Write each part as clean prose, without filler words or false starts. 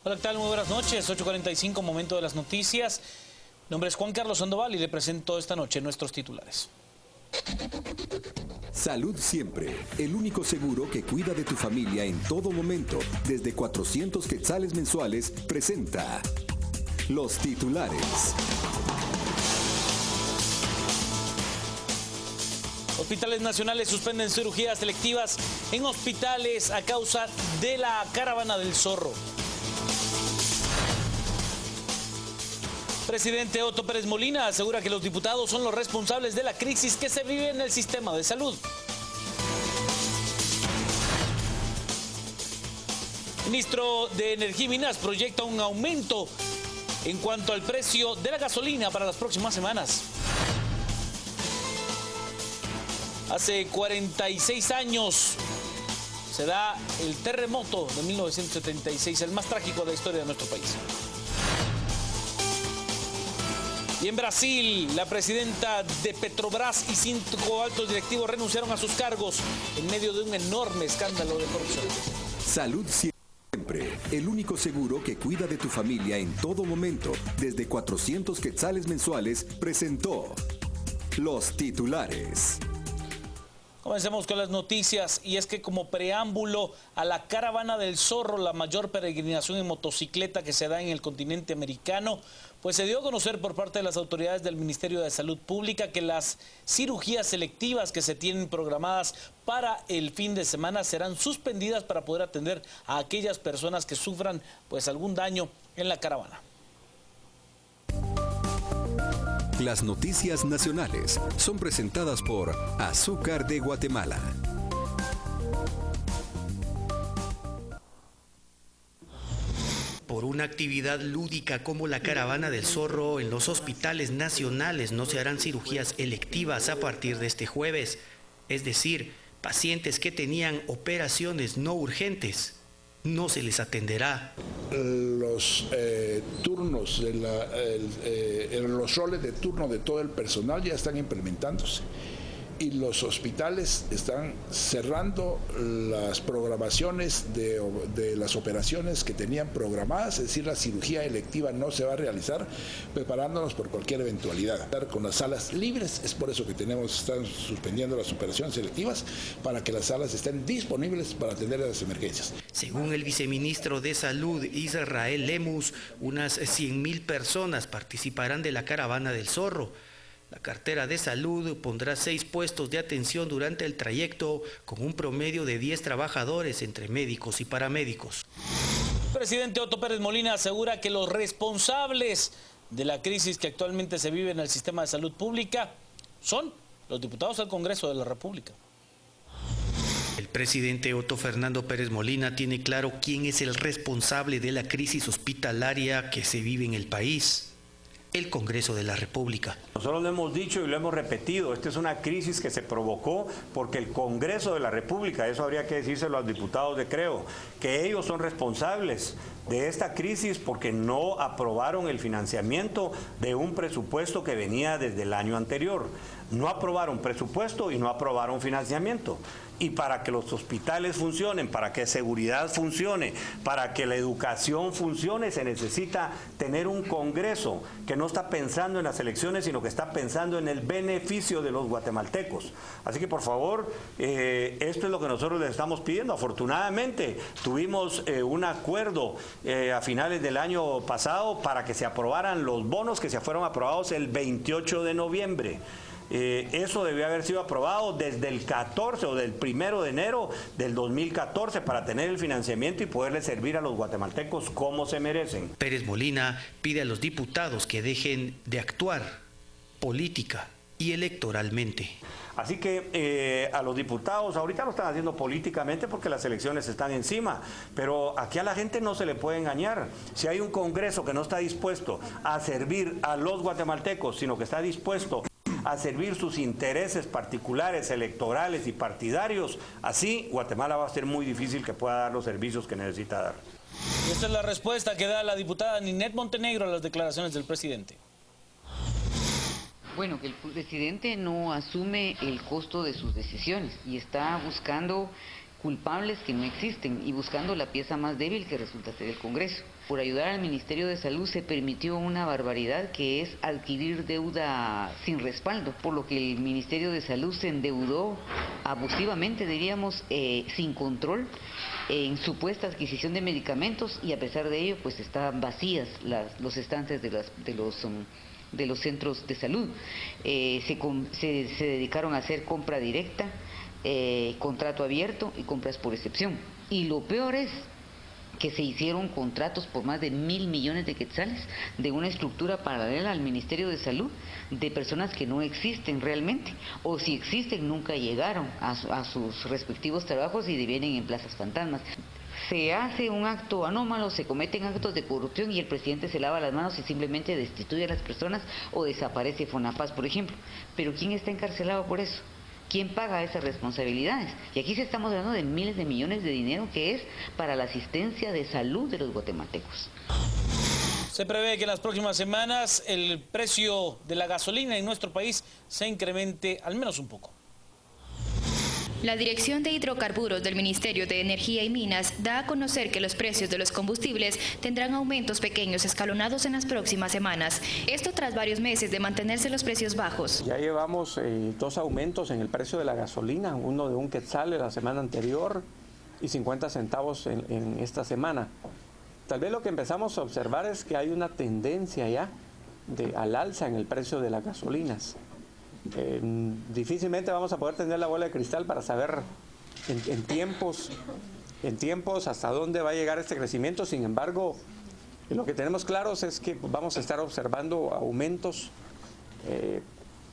Hola, ¿qué tal? Muy buenas noches. 8:45, momento de las noticias. Mi nombre es Juan Carlos Sandoval y le presento esta noche nuestros titulares. Salud Siempre, el único seguro que cuida de tu familia en todo momento, desde 400 quetzales mensuales, presenta los titulares. Hospitales nacionales suspenden cirugías selectivas en hospitales a causa de la caravana del zorro. Presidente Otto Pérez Molina asegura que los diputados son los responsables de la crisis que se vive en el sistema de salud. Ministro de Energía y Minas proyecta un aumento en cuanto al precio de la gasolina para las próximas semanas. Hace 46 años se da el terremoto de 1976, el más trágico de la historia de nuestro país. Y en Brasil, la presidenta de Petrobras y 5 altos directivos renunciaron a sus cargos en medio de un enorme escándalo de corrupción. Salud Siempre, el único seguro que cuida de tu familia en todo momento, desde 400 quetzales mensuales, presentó los titulares. Comencemos con las noticias, y es que como preámbulo a la caravana del zorro, la mayor peregrinación en motocicleta que se da en el continente americano, pues se dio a conocer por parte de las autoridades del Ministerio de Salud Pública que las cirugías selectivas que se tienen programadas para el fin de semana serán suspendidas para poder atender a aquellas personas que sufran pues algún daño en la caravana. Las noticias nacionales son presentadas por Azúcar de Guatemala. Por una actividad lúdica como la caravana del zorro, en los hospitales nacionales no se harán cirugías electivas a partir de este jueves. Es decir, pacientes que tenían operaciones no urgentes no se les atenderá. Los turnos, los roles de turno de todo el personal ya están implementándose y los hospitales están cerrando las programaciones de las operaciones que tenían programadas, es decir, la cirugía electiva no se va a realizar, preparándonos por cualquier eventualidad. Estar con las salas libres, es por eso que están suspendiendo las operaciones selectivas, para que las salas estén disponibles para atender a las emergencias. Según el viceministro de Salud, Israel Lemus, unas 100,000 personas participarán de la caravana del zorro. La cartera de salud pondrá 6 puestos de atención durante el trayecto, con un promedio de 10 trabajadores entre médicos y paramédicos. El presidente Otto Pérez Molina asegura que los responsables de la crisis que actualmente se vive en el sistema de salud pública son los diputados del Congreso de la República. El presidente Otto Fernando Pérez Molina tiene claro quién es el responsable de la crisis hospitalaria que se vive en el país: el Congreso de la República. Nosotros lo hemos dicho y lo hemos repetido, esta es una crisis que se provocó porque el Congreso de la República, eso habría que decírselo a los diputados de Creo, que ellos son responsables de esta crisis porque no aprobaron el financiamiento de un presupuesto que venía desde el año anterior. No aprobaron presupuesto y no aprobaron financiamiento. Y para que los hospitales funcionen, para que seguridad funcione, para que la educación funcione, se necesita tener un Congreso que no está pensando en las elecciones, sino que está pensando en el beneficio de los guatemaltecos. Así que, por favor, esto es lo que nosotros les estamos pidiendo. Afortunadamente, tuvimos un acuerdo a finales del año pasado para que se aprobaran los bonos que se fueron aprobados el 28 de noviembre. Eso debió haber sido aprobado desde el 14 o del 1 de enero del 2014 para tener el financiamiento y poderle servir a los guatemaltecos como se merecen. Pérez Molina pide a los diputados que dejen de actuar política y electoralmente. Así que a los diputados, ahorita lo están haciendo políticamente porque las elecciones están encima, pero aquí a la gente no se le puede engañar. Si hay un Congreso que no está dispuesto a servir a los guatemaltecos, sino que está dispuesto a servir sus intereses particulares, electorales y partidarios, así Guatemala va a ser muy difícil que pueda dar los servicios que necesita dar. Esta es la respuesta que da la diputada Ninette Montenegro a las declaraciones del presidente. Bueno, que el presidente no asume el costo de sus decisiones y está buscando culpables que no existen y buscando la pieza más débil que resulta ser el Congreso. Por ayudar al Ministerio de Salud se permitió una barbaridad, que es adquirir deuda sin respaldo, por lo que el Ministerio de Salud se endeudó abusivamente, diríamos, sin control, en supuesta adquisición de medicamentos, y a pesar de ello pues estaban vacías los estantes de los centros de salud. Se dedicaron a hacer compra directa, contrato abierto y compras por excepción. Y lo peor es que se hicieron contratos por más de 1.000 millones de quetzales de una estructura paralela al Ministerio de Salud, de personas que no existen realmente, o si existen nunca llegaron a sus respectivos trabajos y vienen en plazas fantasmas. Se hace un acto anómalo, se cometen actos de corrupción y el presidente se lava las manos y simplemente destituye a las personas o desaparece Fonapaz, por ejemplo. Pero ¿quién está encarcelado por eso? ¿Quién paga esas responsabilidades? Y aquí estamos hablando de miles de millones de dinero que es para la asistencia de salud de los guatemaltecos. Se prevé que en las próximas semanas el precio de la gasolina en nuestro país se incremente al menos un poco. La Dirección de Hidrocarburos del Ministerio de Energía y Minas da a conocer que los precios de los combustibles tendrán aumentos pequeños escalonados en las próximas semanas. Esto tras varios meses de mantenerse los precios bajos. Ya llevamos 2 aumentos en el precio de la gasolina, uno de 1 quetzal la semana anterior y 50 centavos en esta semana. Tal vez lo que empezamos a observar es que hay una tendencia ya al alza en el precio de las gasolinas. Difícilmente vamos a poder tener la bola de cristal para saber en tiempos hasta dónde va a llegar este crecimiento. Sin embargo, lo que tenemos claros es que vamos a estar observando aumentos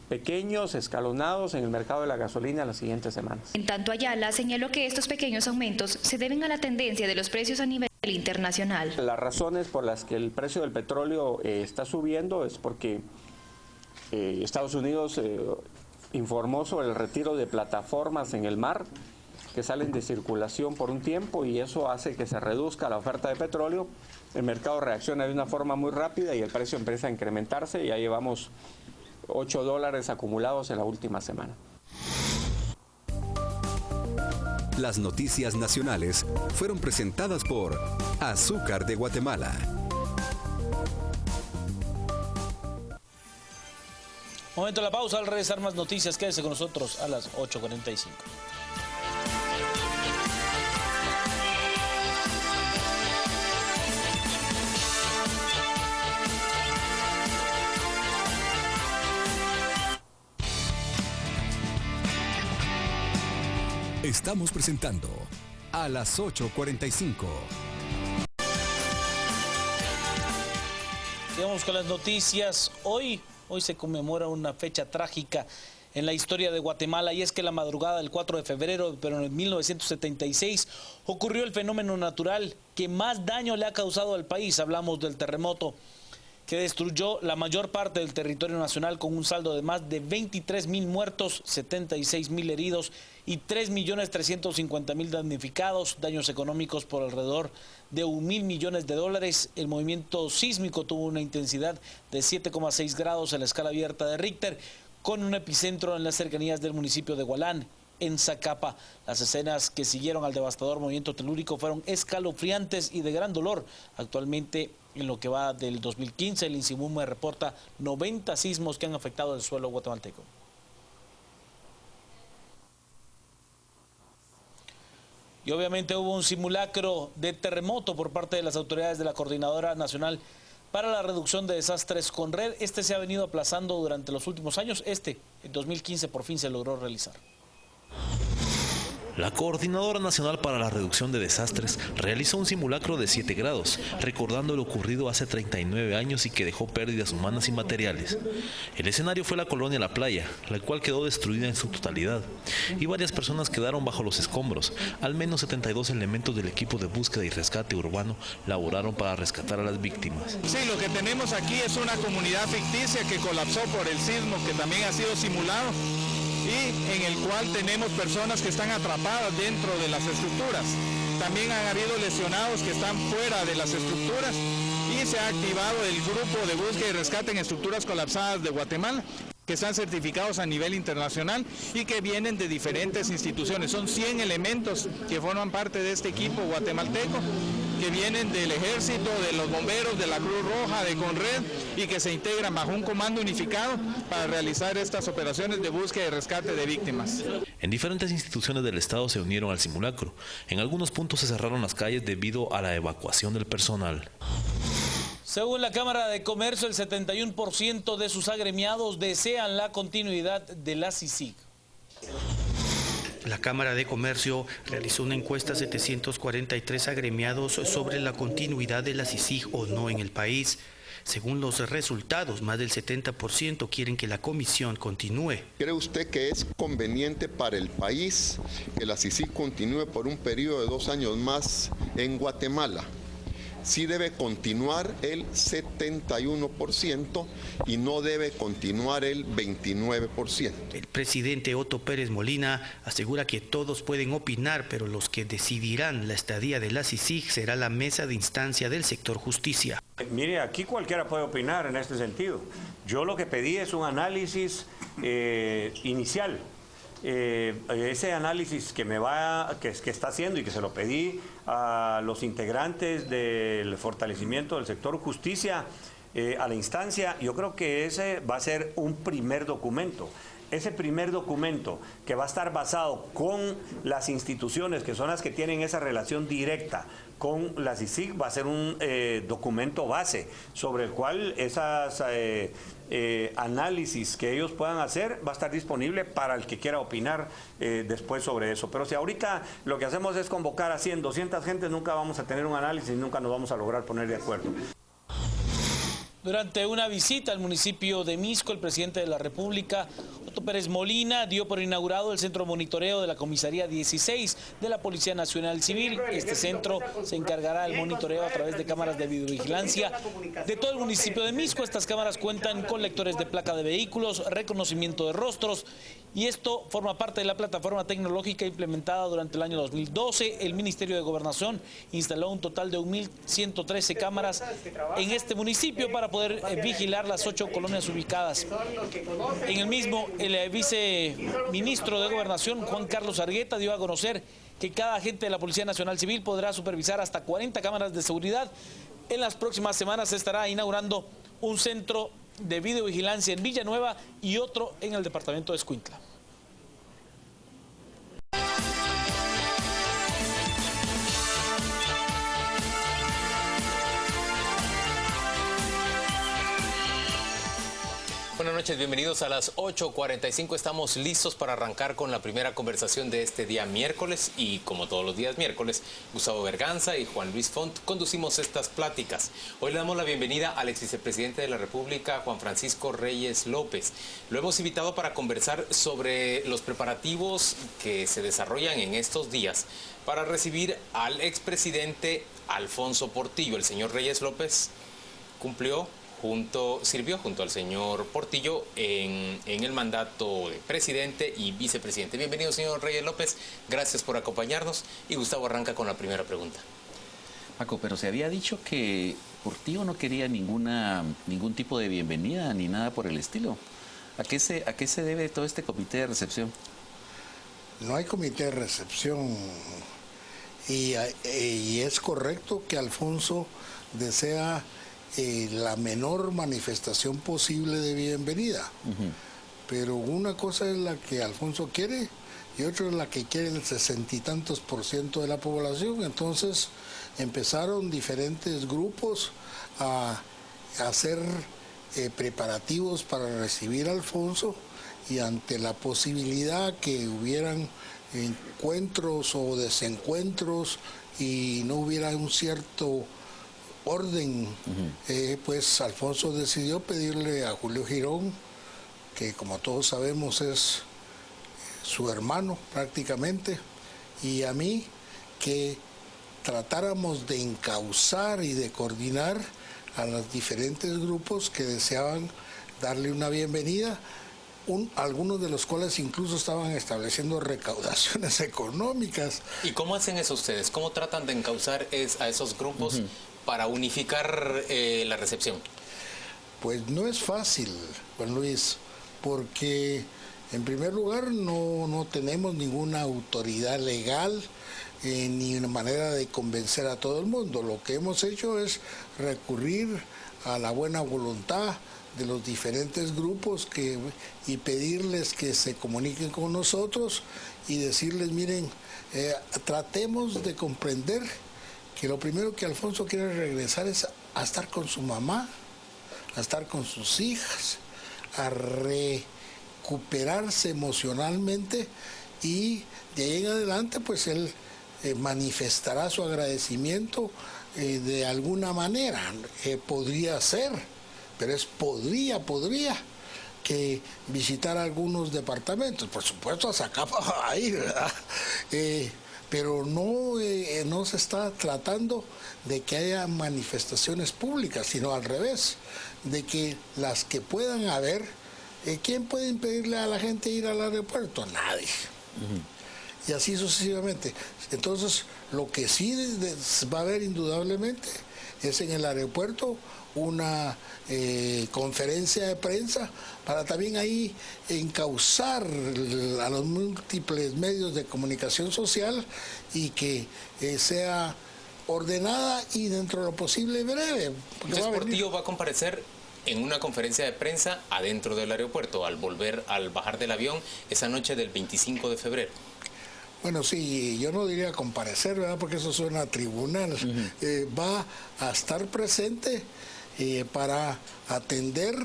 pequeños, escalonados en el mercado de la gasolina en las siguientes semanas. En tanto, Ayala señaló que estos pequeños aumentos se deben a la tendencia de los precios a nivel internacional. Las razones por las que el precio del petróleo está subiendo es porque Estados Unidos informó sobre el retiro de plataformas en el mar que salen de circulación por un tiempo, y eso hace que se reduzca la oferta de petróleo. El mercado reacciona de una forma muy rápida y el precio empieza a incrementarse. Ya llevamos $8 acumulados en la última semana. Las noticias nacionales fueron presentadas por Azúcar de Guatemala. Momento de la pausa, al regresar más noticias, quédese con nosotros a las 8:45. Estamos presentando a las 8:45. Sigamos con las noticias. Hoy se conmemora una fecha trágica en la historia de Guatemala, y es que la madrugada del 4 de febrero, pero en 1976, ocurrió el fenómeno natural que más daño le ha causado al país. Hablamos del terremoto que destruyó la mayor parte del territorio nacional, con un saldo de más de 23.000 muertos, 76.000 heridos y 3.350.000 damnificados, daños económicos por alrededor de $1.000 millones. El movimiento sísmico tuvo una intensidad de 7,6 grados en la escala abierta de Richter, con un epicentro en las cercanías del municipio de Hualán, en Zacapa. Las escenas que siguieron al devastador movimiento telúrico fueron escalofriantes y de gran dolor. Actualmente, en lo que va del 2015, el INSIMUME reporta 90 sismos que han afectado el suelo guatemalteco. Y obviamente hubo un simulacro de terremoto por parte de las autoridades de la Coordinadora Nacional para la Reducción de Desastres CONRED. Este se ha venido aplazando durante los últimos años. En 2015 por fin se logró realizar. La Coordinadora Nacional para la Reducción de Desastres realizó un simulacro de 7 grados, recordando lo ocurrido hace 39 años y que dejó pérdidas humanas y materiales. El escenario fue la colonia La Playa, la cual quedó destruida en su totalidad, y varias personas quedaron bajo los escombros. Al menos 72 elementos del equipo de búsqueda y rescate urbano laboraron para rescatar a las víctimas. Sí, lo que tenemos aquí es una comunidad ficticia que colapsó por el sismo, que también ha sido simulado, y en el cual tenemos personas que están atrapadas dentro de las estructuras. También han habido lesionados que están fuera de las estructuras, y se ha activado el grupo de búsqueda y rescate en estructuras colapsadas de Guatemala, que están certificados a nivel internacional y que vienen de diferentes instituciones. Son 100 elementos que forman parte de este equipo guatemalteco, que vienen del Ejército, de los bomberos, de la Cruz Roja, de Conred, y que se integran bajo un comando unificado para realizar estas operaciones de búsqueda y rescate de víctimas. En diferentes instituciones del Estado se unieron al simulacro. En algunos puntos se cerraron las calles debido a la evacuación del personal. Según la Cámara de Comercio, el 71% de sus agremiados desean la continuidad de la CICIG. La Cámara de Comercio realizó una encuesta a 743 agremiados sobre la continuidad de la CICIG o no en el país. Según los resultados, más del 70% quieren que la comisión continúe. ¿Cree usted que es conveniente para el país que la CICIG continúe por un periodo de 2 años más en Guatemala? Sí debe continuar el 71% y no debe continuar el 29%. El presidente Otto Pérez Molina asegura que todos pueden opinar, pero los que decidirán la estadía de la CICIG será la mesa de instancia del sector justicia. Mire, aquí cualquiera puede opinar en este sentido. Yo lo que pedí es un análisis inicial. Ese análisis que está haciendo y que se lo pedí a los integrantes del fortalecimiento del sector justicia, a la instancia, yo creo que ese va a ser un primer documento. Ese primer documento que va a estar basado con las instituciones que son las que tienen esa relación directa con la CICIG va a ser un documento base sobre el cual esas análisis que ellos puedan hacer va a estar disponible para el que quiera opinar después sobre eso. Pero si ahorita lo que hacemos es convocar a 100, 200 gentes, nunca vamos a tener un análisis y nunca nos vamos a lograr poner de acuerdo. Durante una visita al municipio de Misco, el presidente de la República, Otto Pérez Molina, dio por inaugurado el centro de monitoreo de la Comisaría 16 de la Policía Nacional Civil. Este centro se encargará del monitoreo a través de cámaras de videovigilancia de todo el municipio de Misco. Estas cámaras cuentan con lectores de placa de vehículos, reconocimiento de rostros, y esto forma parte de la plataforma tecnológica implementada durante el año 2012. El Ministerio de Gobernación instaló un total de 1.113 cámaras en este municipio para poder vigilar las 8 colonias ubicadas. En el mismo, el viceministro de Gobernación, Juan Carlos Argueta, dio a conocer que cada agente de la Policía Nacional Civil podrá supervisar hasta 40 cámaras de seguridad. En las próximas semanas se estará inaugurando un centro de videovigilancia en Villanueva y otro en el departamento de Escuintla. Buenas noches, bienvenidos a las 8:45. Estamos listos para arrancar con la primera conversación de este día miércoles y como todos los días miércoles, Gustavo Berganza y Juan Luis Font conducimos estas pláticas. Hoy le damos la bienvenida al ex vicepresidente de la República, Juan Francisco Reyes López. Lo hemos invitado para conversar sobre los preparativos que se desarrollan en estos días para recibir al expresidente Alfonso Portillo. El señor Reyes López sirvió junto al señor Portillo en el mandato de presidente y vicepresidente. Bienvenido, señor Reyes López, gracias por acompañarnos. Y Gustavo arranca con la primera pregunta. Paco, pero se había dicho que Portillo no quería ningún tipo de bienvenida ni nada por el estilo. ¿A qué se debe todo este comité de recepción? No hay comité de recepción y es correcto que Alfonso desea la menor manifestación posible de bienvenida. Pero una cosa es la que Alfonso quiere y otra es la que quiere el 60 y tantos % de la población. Entonces empezaron diferentes grupos a hacer preparativos para recibir a Alfonso, y ante la posibilidad que hubieran encuentros o desencuentros y no hubiera un cierto orden, pues Alfonso decidió pedirle a Julio Girón, que como todos sabemos es su hermano prácticamente, y a mí, que tratáramos de encauzar y de coordinar a los diferentes grupos que deseaban darle una bienvenida, algunos de los cuales incluso estaban estableciendo recaudaciones económicas. ¿Y cómo hacen eso ustedes? ¿Cómo tratan de encauzar a esos grupos para unificar la recepción? Pues no es fácil, Juan Luis, porque en primer lugar no tenemos ninguna autoridad legal ni una manera de convencer a todo el mundo. Lo que hemos hecho es recurrir a la buena voluntad de los diferentes grupos y pedirles que se comuniquen con nosotros y decirles, miren, tratemos de comprender que lo primero que Alfonso quiere regresar es a estar con su mamá, a estar con sus hijas, a recuperarse emocionalmente, y de ahí en adelante pues él manifestará su agradecimiento de alguna manera. Podría ser, pero podría que visitar algunos departamentos, por supuesto hasta acá para ir, ¿verdad? Pero no se está tratando de que haya manifestaciones públicas, sino al revés, de que las que puedan haber, ¿quién puede impedirle a la gente ir al aeropuerto? Nadie. Y así sucesivamente. Entonces, lo que sí va a haber indudablemente es en el aeropuerto una conferencia de prensa para también ahí encauzar a los múltiples medios de comunicación social y que sea ordenada y dentro de lo posible breve. Entonces Portillo va a comparecer en una conferencia de prensa adentro del aeropuerto al bajar del avión esa noche del 25 de febrero. Bueno, sí, yo no diría comparecer, ¿verdad? Porque eso suena a tribunal. Va a estar presente para atender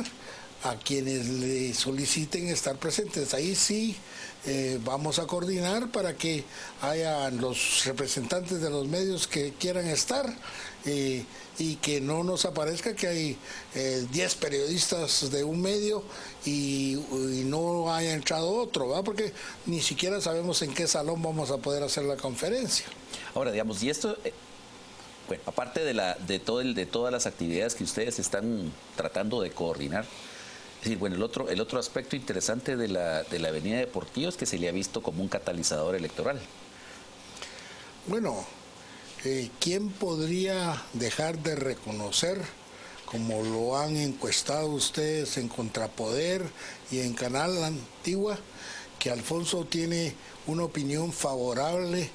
a quienes le soliciten estar presentes. Ahí sí vamos a coordinar para que haya los representantes de los medios que quieran estar y que no nos aparezca que hay 10 periodistas de un medio y no haya entrado otro, ¿verdad? Porque ni siquiera sabemos en qué salón vamos a poder hacer la conferencia. Ahora, digamos, y esto, bueno, aparte de todas las actividades que ustedes están tratando de coordinar, es decir, bueno, el otro aspecto interesante de la avenida de Portillo es que se le ha visto como un catalizador electoral. Bueno, ¿quién podría dejar de reconocer, como lo han encuestado ustedes en Contrapoder y en Canal Antigua, que Alfonso tiene una opinión favorable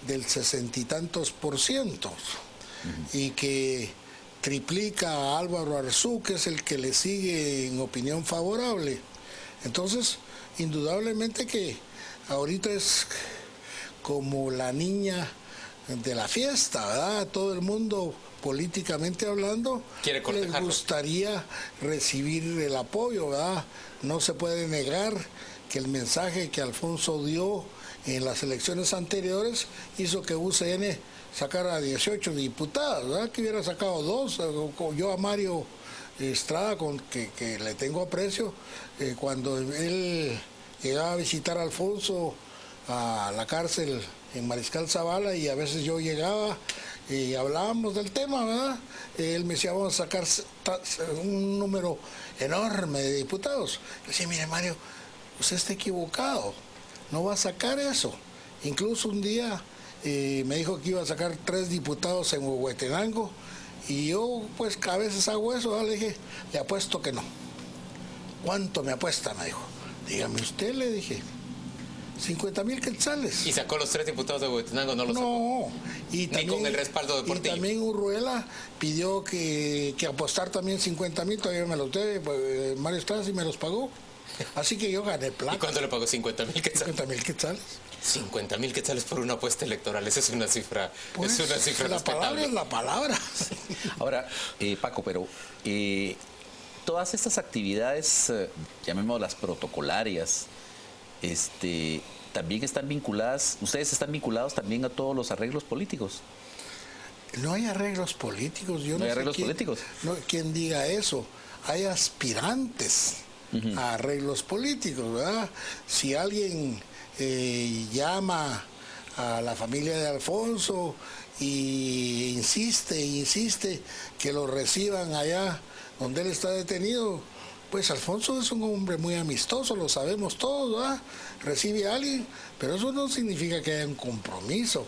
del 60 y tantos %, y que triplica a Álvaro Arzú, que es el que le sigue en opinión favorable? Entonces, indudablemente que ahorita es como la niña de la fiesta, ¿verdad? Todo el mundo, políticamente hablando, les gustaría recibir el apoyo, ¿verdad? No se puede negar que el mensaje que Alfonso dio en las elecciones anteriores hizo que UCN sacara 18 diputados, ¿verdad? Que hubiera sacado 2. Yo a Mario Estrada, que le tengo aprecio, cuando él llegaba a visitar a Alfonso a la cárcel en Mariscal Zavala, y a veces yo llegaba y hablábamos del tema, ¿verdad? Él me decía, vamos a sacar un número enorme de diputados. Yo decía, mire Mario, usted está equivocado, no va a sacar eso. Incluso un día me dijo que iba a sacar 3 diputados en Huehuetenango, y yo pues a veces hago eso, ¿verdad? Le dije, le apuesto que no. ¿Cuánto me apuesta? Me dijo. Dígame usted, le dije. 50,000 quetzales. ¿Y sacó los 3 diputados de Huehuetenango? No los sacó. No. Ni con el respaldo de Portillo. Y también Urruela pidió que apostar también 50,000, todavía me los debe, pues, Mario Estrada, y me los pagó. Así que yo gané plata. ¿Y cuánto le pagó? 50,000 quetzales. 50,000 quetzales. 50,000 quetzales por una apuesta electoral, esa es una cifra, pues, es una cifra la respetable. Palabra es la palabra. Ahora, Paco, pero todas estas actividades, llamémoslas protocolarias, también están vinculadas, ustedes están vinculados también a todos los arreglos políticos. No hay arreglos políticos. Yo no hay sé arreglos políticos. ¿Quién diga eso? Hay aspirantes a arreglos políticos, ¿verdad? Si alguien llama a la familia de Alfonso y insiste que lo reciban allá donde él está detenido, pues Alfonso es un hombre muy amistoso, lo sabemos todos, ¿verdad? Recibe a alguien, pero eso no significa que haya un compromiso.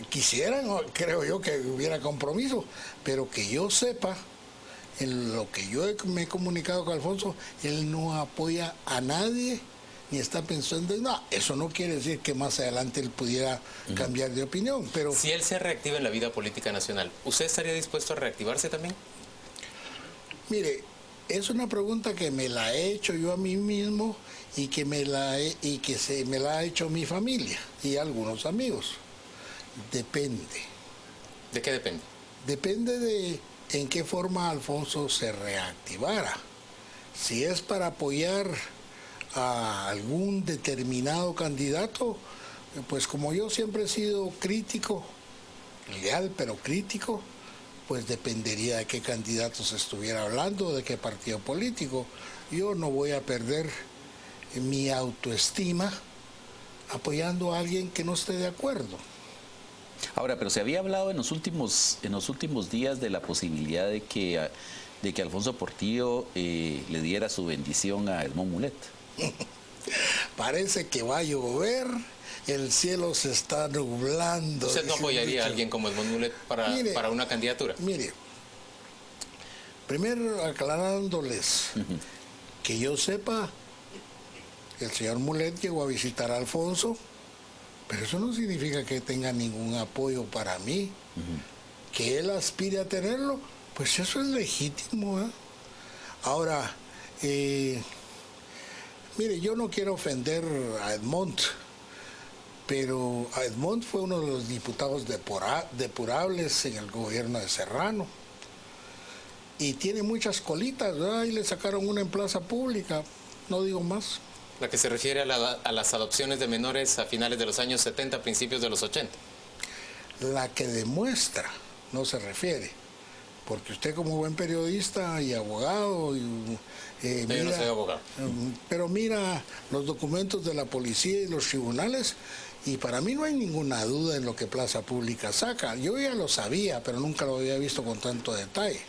Quisieran, creo yo, que hubiera compromiso, pero que yo sepa, en lo que yo me he comunicado con Alfonso, él no apoya a nadie ni está pensando en nada. Eso no quiere decir que más adelante él pudiera cambiar de opinión, pero... Si él se reactiva en la vida política nacional, ¿usted estaría dispuesto a reactivarse también? Mire, es una pregunta que me la he hecho yo a mí mismo y que me la ha hecho mi familia y algunos amigos. Depende. ¿De qué depende? Depende de en qué forma Alfonso se reactivara. Si es para apoyar a algún determinado candidato, pues como yo siempre he sido crítico, leal pero crítico, pues dependería de qué candidato se estuviera hablando, de qué partido político. Yo no voy a perder mi autoestima apoyando a alguien que no esté de acuerdo. Ahora, pero se había hablado en los últimos días de la posibilidad de que Alfonso Portillo le diera su bendición a Edmond Mulet. Parece que va a llover, el cielo se está nublando. ¿Usted no apoyaría a alguien como Edmond Mulet para una candidatura? Mire, primero aclarándoles que yo sepa, el señor Mulet llegó a visitar a Alfonso, pero eso no significa que tenga ningún apoyo para mí. Que él aspire a tenerlo, pues eso es legítimo, ¿eh? Ahora, mire, yo no quiero ofender a Edmond, pero Edmond fue uno de los diputados depurables en el gobierno de Serrano. Y tiene muchas colitas, ¿verdad? Y le sacaron una en plaza pública, no digo más. La que se refiere a las adopciones de menores a finales de los años 70, principios de los 80. La que demuestra, no se refiere. Porque usted como buen periodista y abogado... yo no soy abogado. Pero mira los documentos de la policía y los tribunales y para mí no hay ninguna duda en lo que Plaza Pública saca. Yo ya lo sabía, pero nunca lo había visto con tanto detalle.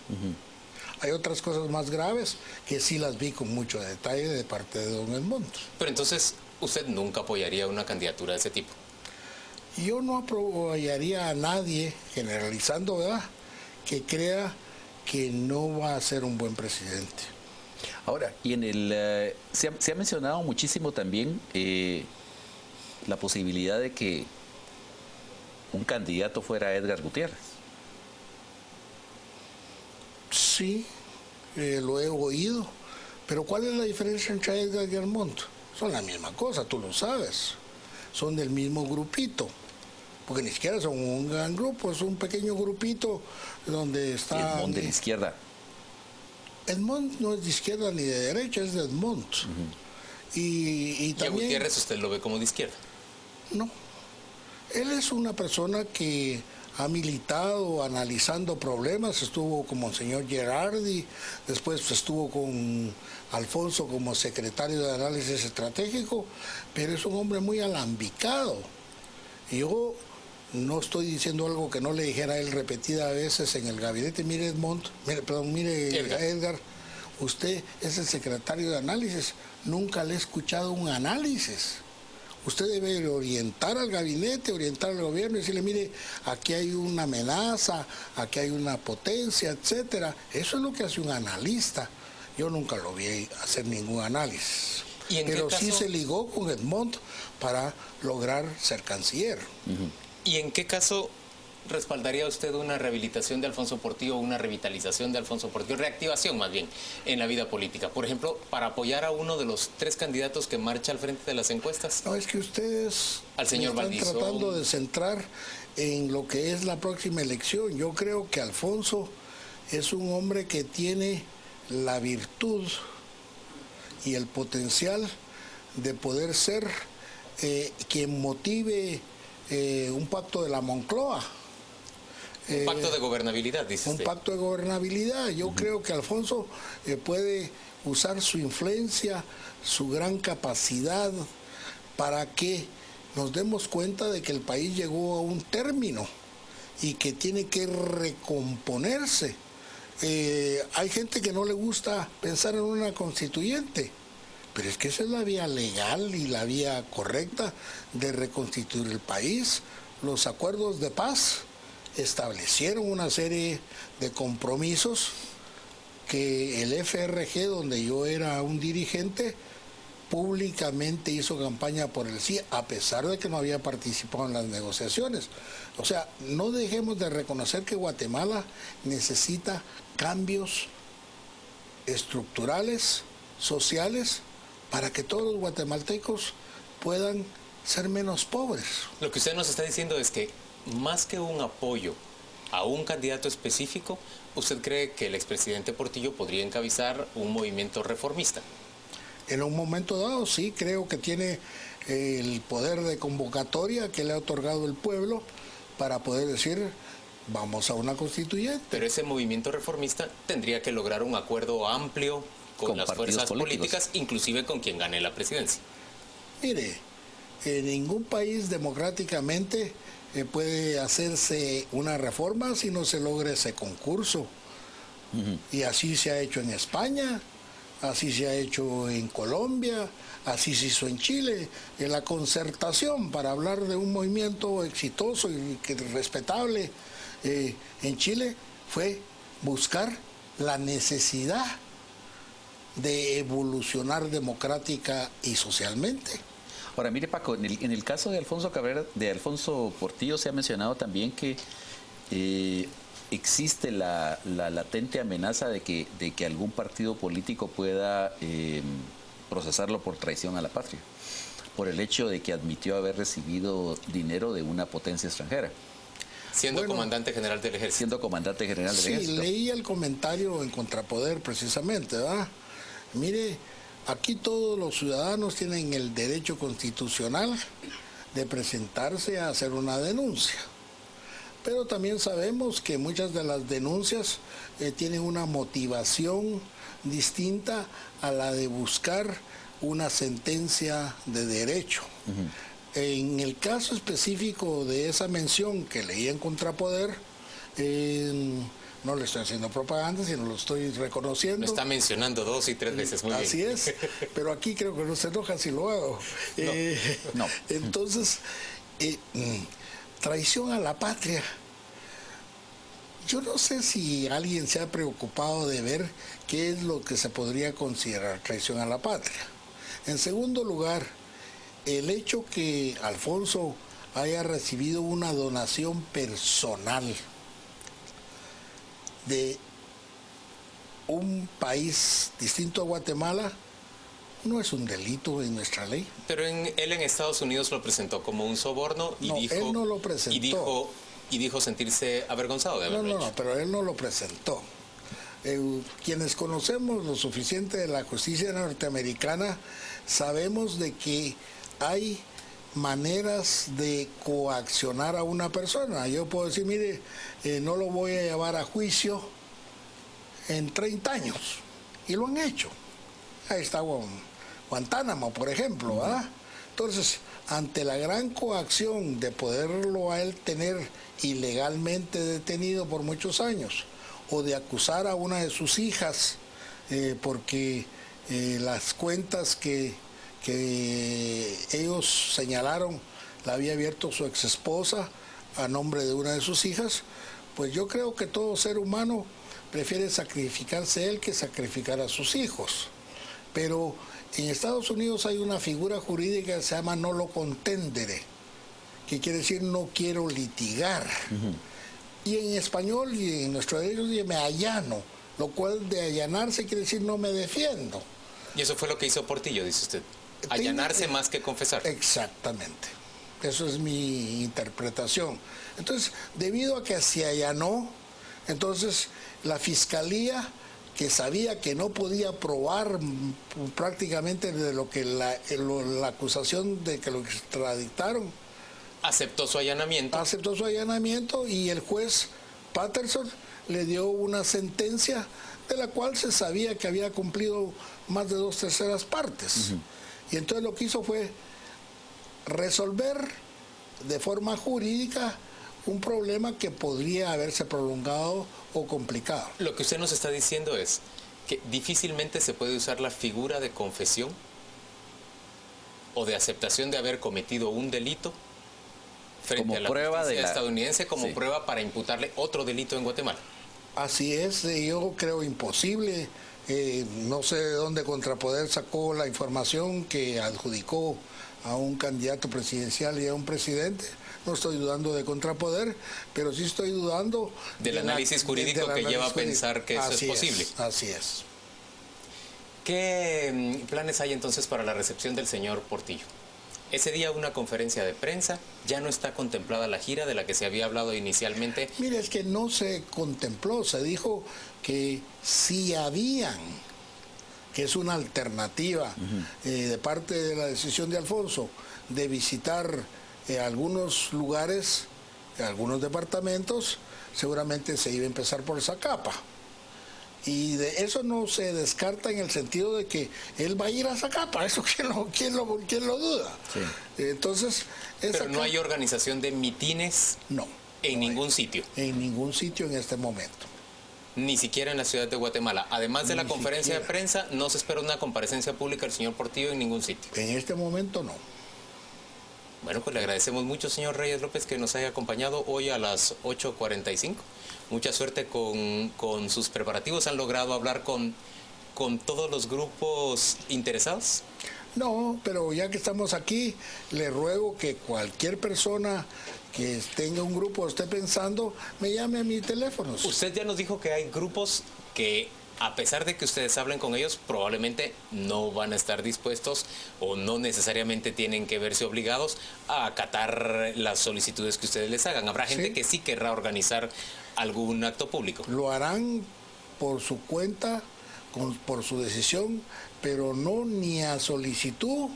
Hay otras cosas más graves que sí las vi con mucho detalle de parte de don Edmond. Pero entonces, ¿usted nunca apoyaría una candidatura de ese tipo? Yo no apoyaría a nadie, generalizando, ¿verdad?, que crea que no va a ser un buen presidente. Ahora, y se ha mencionado muchísimo también la posibilidad de que un candidato fuera Edgar Gutiérrez. Sí, lo he oído, pero ¿cuál es la diferencia entre Edgar y Edmond? Son la misma cosa, tú lo sabes, son del mismo grupito, porque ni siquiera son un gran grupo, es un pequeño grupito donde está... Edmond de la izquierda. Edmond no es de izquierda ni de derecha, es de Edmond. Y también... ¿Y a Gutiérrez usted lo ve como de izquierda? No, él es una persona que ha militado analizando problemas, estuvo con Monseñor Gerardi, después estuvo con Alfonso como secretario de análisis estratégico, pero es un hombre muy alambicado. Yo no estoy diciendo algo que no le dijera a él repetidas veces en el gabinete. Mire Edgar, usted es el secretario de análisis, nunca le he escuchado un análisis. Usted debe orientar al gabinete, orientar al gobierno y decirle, mire, aquí hay una amenaza, aquí hay una potencia, etcétera. Eso es lo que hace un analista. Yo nunca lo vi hacer ningún análisis. Pero sí se ligó con Edmond para lograr ser canciller. ¿Y en qué caso respaldaría usted una rehabilitación de Alfonso Portillo, una revitalización de Alfonso Portillo, reactivación más bien, en la vida política? Por ejemplo, para apoyar a uno de los 3 candidatos que marcha al frente de las encuestas. No, es que ustedes al señor están tratando de centrar en lo que es la próxima elección. Yo creo que Alfonso es un hombre que tiene la virtud y el potencial de poder ser quien motive un pacto de la Moncloa. Un pacto de gobernabilidad, dice usted. Un pacto de gobernabilidad. Yo creo que Alfonso puede usar su influencia, su gran capacidad para que nos demos cuenta de que el país llegó a un término y que tiene que recomponerse. Hay gente que no le gusta pensar en una constituyente, pero es que esa es la vía legal y la vía correcta de reconstituir el país. Los acuerdos de paz establecieron una serie de compromisos que el FRG, donde yo era un dirigente, públicamente hizo campaña por el sí, a pesar de que no había participado en las negociaciones. O sea, no dejemos de reconocer que Guatemala necesita cambios estructurales, sociales, para que todos los guatemaltecos puedan ser menos pobres. Lo que usted nos está diciendo es que más que un apoyo a un candidato específico, ¿usted cree que el expresidente Portillo podría encabezar un movimiento reformista? En un momento dado, sí, creo que tiene el poder de convocatoria que le ha otorgado el pueblo para poder decir, vamos a una constituyente. Pero ese movimiento reformista tendría que lograr un acuerdo amplio con las fuerzas políticas, inclusive con quien gane la presidencia. Mire, en ningún país democráticamente puede hacerse una reforma si no se logra ese concurso. Y así se ha hecho en España, así se ha hecho en Colombia, así se hizo en Chile. En la concertación, para hablar de un movimiento exitoso y respetable en Chile, fue buscar la necesidad de evolucionar democrática y socialmente. Ahora, mire, Paco, en el caso de Alfonso Cabrera, de Alfonso Portillo, se ha mencionado también que existe la latente amenaza de que algún partido político pueda procesarlo por traición a la patria, por el hecho de que admitió haber recibido dinero de una potencia extranjera. Siendo comandante general del ejército. Siendo comandante general del ejército. Sí, leí el comentario en Contrapoder precisamente, ¿verdad? Mire, aquí todos los ciudadanos tienen el derecho constitucional de presentarse a hacer una denuncia. Pero también sabemos que muchas de las denuncias tienen una motivación distinta a la de buscar una sentencia de derecho. En el caso específico de esa mención que leí en Contrapoder, no le estoy haciendo propaganda, sino lo estoy reconociendo. Me está mencionando 2 y 3 veces, muy Así bien. es, pero aquí creo que no se enoja si lo hago. No. Entonces, traición a la patria. Yo no sé si alguien se ha preocupado de ver qué es lo que se podría considerar traición a la patria. En segundo lugar, el hecho que Alfonso haya recibido una donación personal de un país distinto a Guatemala no es un delito en nuestra ley. Pero él en Estados Unidos lo presentó como un soborno y dijo... él no lo presentó. Y dijo sentirse avergonzado de haberlo hecho. No, pero él no lo presentó. Quienes conocemos lo suficiente de la justicia norteamericana, sabemos de que hay maneras de coaccionar a una persona. Yo puedo decir, mire, no lo voy a llevar a juicio en 30 años. Y lo han hecho. Ahí está Guantánamo, por ejemplo, ¿verdad? Entonces, ante la gran coacción de poderlo a él tener ilegalmente detenido por muchos años, o de acusar a una de sus hijas porque las cuentas que ellos señalaron la había abierto su exesposa a nombre de una de sus hijas, pues yo creo que todo ser humano prefiere sacrificarse él que sacrificar a sus hijos. Pero en Estados Unidos hay una figura jurídica que se llama nolo contendere, que quiere decir no quiero litigar. Y en español y en nuestro derecho dice me allano, lo cual de allanarse quiere decir no me defiendo. Y eso fue lo que hizo Portillo, dice usted. Allanarse más que confesar. Exactamente. Eso es mi interpretación. Entonces, debido a que se allanó, entonces la fiscalía, que sabía que no podía probar prácticamente de lo que la acusación de que lo extraditaron, aceptó su allanamiento. Aceptó su allanamiento y el juez Patterson le dio una sentencia de la cual se sabía que había cumplido más de 2/3 partes. Y entonces lo que hizo fue resolver de forma jurídica un problema que podría haberse prolongado o complicado. Lo que usted nos está diciendo es que difícilmente se puede usar la figura de confesión o de aceptación de haber cometido un delito frente como a la prueba justicia estadounidense como sí. prueba para imputarle otro delito en Guatemala. Así es, yo creo imposible No sé de dónde Contrapoder sacó la información que adjudicó a un candidato presidencial y a un presidente. No estoy dudando de Contrapoder, pero sí estoy dudando del análisis jurídico que lleva a pensar que eso es posible. Así es. ¿Qué planes hay entonces para la recepción del señor Portillo? Ese día una conferencia de prensa, ya no está contemplada la gira de la que se había hablado inicialmente. Mire, es que no se contempló, se dijo que si habían, que es una alternativa de parte de la decisión de Alfonso, de visitar algunos lugares, algunos departamentos, seguramente se iba a empezar por Zacapa. Y de eso no se descarta en el sentido de que él va a ir a Zacapa, eso quién lo duda. Sí. Entonces, pero no hay organización de mitines. No. En ningún sitio. En ningún sitio en este momento. Ni siquiera en la ciudad de Guatemala. Además de la conferencia de prensa, no se espera una comparecencia pública del señor Portillo en ningún sitio. En este momento no. Bueno, pues le agradecemos mucho, señor Reyes López, que nos haya acompañado hoy a las 8:45. Mucha suerte con sus preparativos. ¿Han logrado hablar con todos los grupos interesados? No, pero ya que estamos aquí, le ruego que cualquier persona que tenga un grupo o esté pensando, me llame a mi teléfono. Usted ya nos dijo que hay grupos que, a pesar de que ustedes hablen con ellos, probablemente no van a estar dispuestos o no necesariamente tienen que verse obligados a acatar las solicitudes que ustedes les hagan. Habrá gente que sí querrá organizar algún acto público. Lo harán por su cuenta, por su decisión, pero no ni a solicitud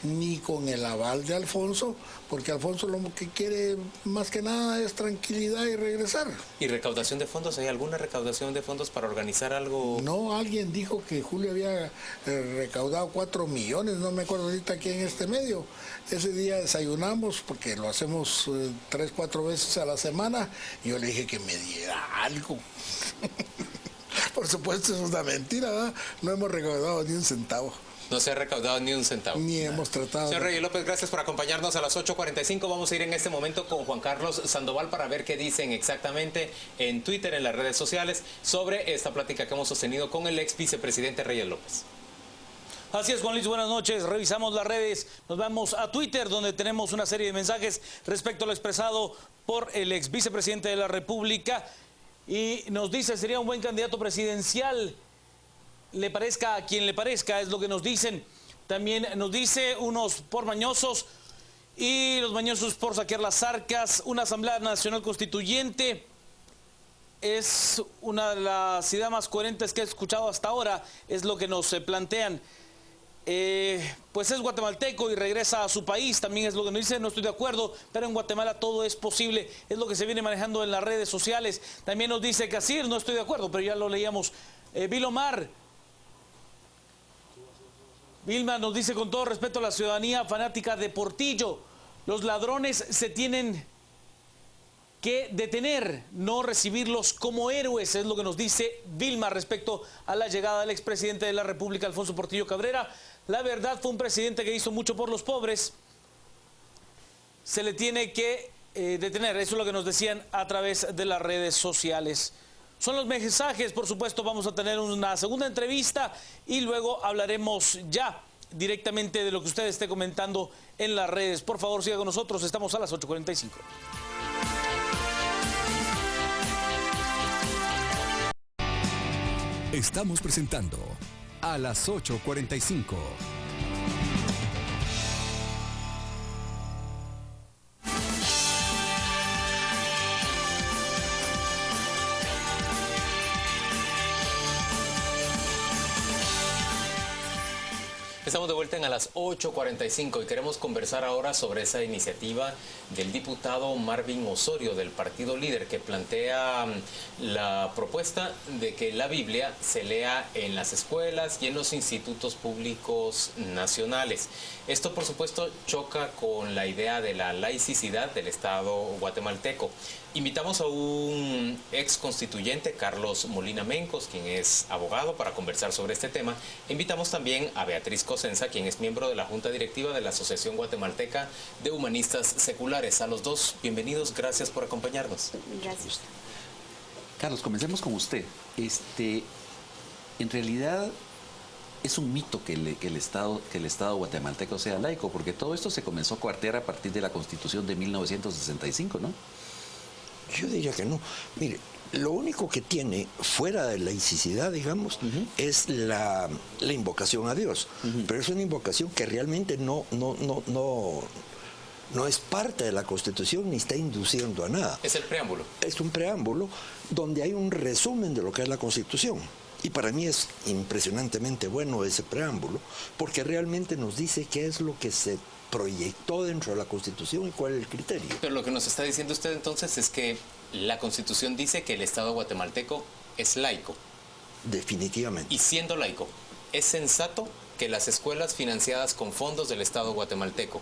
ni con el aval de Alfonso, porque Alfonso lo que quiere más que nada es tranquilidad y regresar. ¿Y recaudación de fondos? ¿Hay alguna recaudación de fondos para organizar algo? No, alguien dijo que Julio había recaudado 4 millones, no me acuerdo ahorita aquí en este medio. Ese día desayunamos, porque lo hacemos 3, 4 veces a la semana, y yo le dije que me diera algo. Por supuesto, es una mentira, ¿verdad? No hemos recaudado ni un centavo. No se ha recaudado ni un centavo. Ni hemos tratado. Señor Reyes López, gracias por acompañarnos a las 8:45. Vamos a ir en este momento con Juan Carlos Sandoval para ver qué dicen exactamente en Twitter, en las redes sociales, sobre esta plática que hemos sostenido con el ex vicepresidente Reyes López. Así es, Juan Luis, buenas noches. Revisamos las redes. Nos vamos a Twitter, donde tenemos una serie de mensajes respecto a lo expresado por el ex vicepresidente de la República. Y nos dice, sería un buen candidato presidencial. Le parezca a quien le parezca, es lo que nos dicen. También nos dice unos por mañosos y los mañosos por saquear las arcas. Una Asamblea Nacional Constituyente es una de las ideas más coherentes que he escuchado hasta ahora, es lo que nos plantean. Pues es guatemalteco y regresa a su país, también es lo que nos dice. No estoy de acuerdo, pero en Guatemala todo es posible, es lo que se viene manejando en las redes sociales. También nos dice Casir, no estoy de acuerdo, pero ya lo leíamos. Vilomar Vilma nos dice, con todo respeto a la ciudadanía fanática de Portillo, los ladrones se tienen que detener, no recibirlos como héroes, es lo que nos dice Vilma respecto a la llegada del expresidente de la República, Alfonso Portillo Cabrera. La verdad, fue un presidente que hizo mucho por los pobres, se le tiene que detener, eso es lo que nos decían a través de las redes sociales. Son los mensajes, por supuesto, vamos a tener una segunda entrevista y luego hablaremos ya directamente de lo que usted esté comentando en las redes. Por favor, siga con nosotros, estamos a las 8:45. Estamos presentando a las 8:45. Estamos de vuelta en a las 8:45 y queremos conversar ahora sobre esa iniciativa del diputado Marvin Osorio del Partido Líder, que plantea la propuesta de que la Biblia se lea en las escuelas y en los institutos públicos nacionales. Esto, por supuesto, choca con la idea de la laicidad del Estado guatemalteco. Invitamos a un ex constituyente, Carlos Molina Mencos, quien es abogado, para conversar sobre este tema. Invitamos también a Beatriz Cosenza, quien es miembro de la Junta Directiva de la Asociación Guatemalteca de Humanistas Seculares. A los dos, bienvenidos, gracias por acompañarnos. Gracias. Carlos, comencemos con usted. en realidad es un mito que el Estado guatemalteco sea laico, porque todo esto se comenzó a cuartear a partir de la Constitución de 1965, ¿no? Yo diría que no. Mire, lo único que tiene fuera de laicidad, digamos, es la invocación a Dios. Pero es una invocación que realmente no es parte de la Constitución ni está induciendo a nada. Es el preámbulo. Es un preámbulo donde hay un resumen de lo que es la Constitución. Y para mí es impresionantemente bueno ese preámbulo, porque realmente nos dice qué es lo que se proyectó dentro de la Constitución y cuál es el criterio. Pero lo que nos está diciendo usted entonces es que la Constitución dice que el Estado guatemalteco es laico. Definitivamente. Y siendo laico, ¿es sensato que las escuelas financiadas con fondos del Estado guatemalteco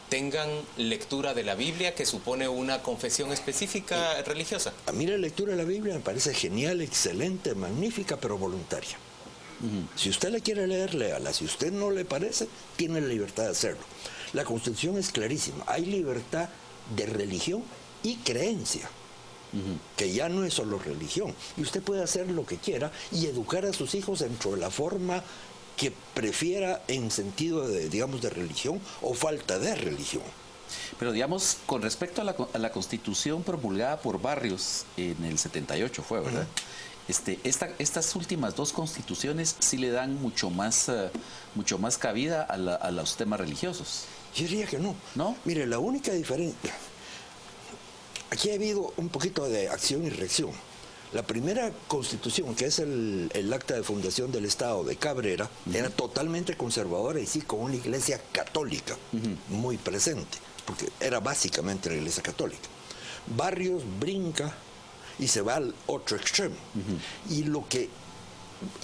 tengan lectura de la Biblia, que supone una confesión específica religiosa? A mí la lectura de la Biblia me parece genial, excelente, magnífica, pero voluntaria. Si usted la quiere leer, léala. Si usted no le parece, tiene la libertad de hacerlo. La Constitución es clarísima. Hay libertad de religión y creencia, que ya no es solo religión. Y usted puede hacer lo que quiera y educar a sus hijos dentro de la forma que prefiera en sentido de, digamos, de religión o falta de religión. Pero digamos, con respecto a la Constitución promulgada por Barrios en el 78 fue, ¿verdad? Estas últimas dos constituciones sí le dan mucho más cabida a los temas religiosos. Yo diría que no. ¿No? Mire, la única diferencia... Aquí ha habido un poquito de acción y reacción. La primera constitución, que es el acta de fundación del Estado de Cabrera, era totalmente conservadora y sí con una iglesia católica muy presente, porque era básicamente la iglesia católica. Barrios brinca y se va al otro extremo. Y lo que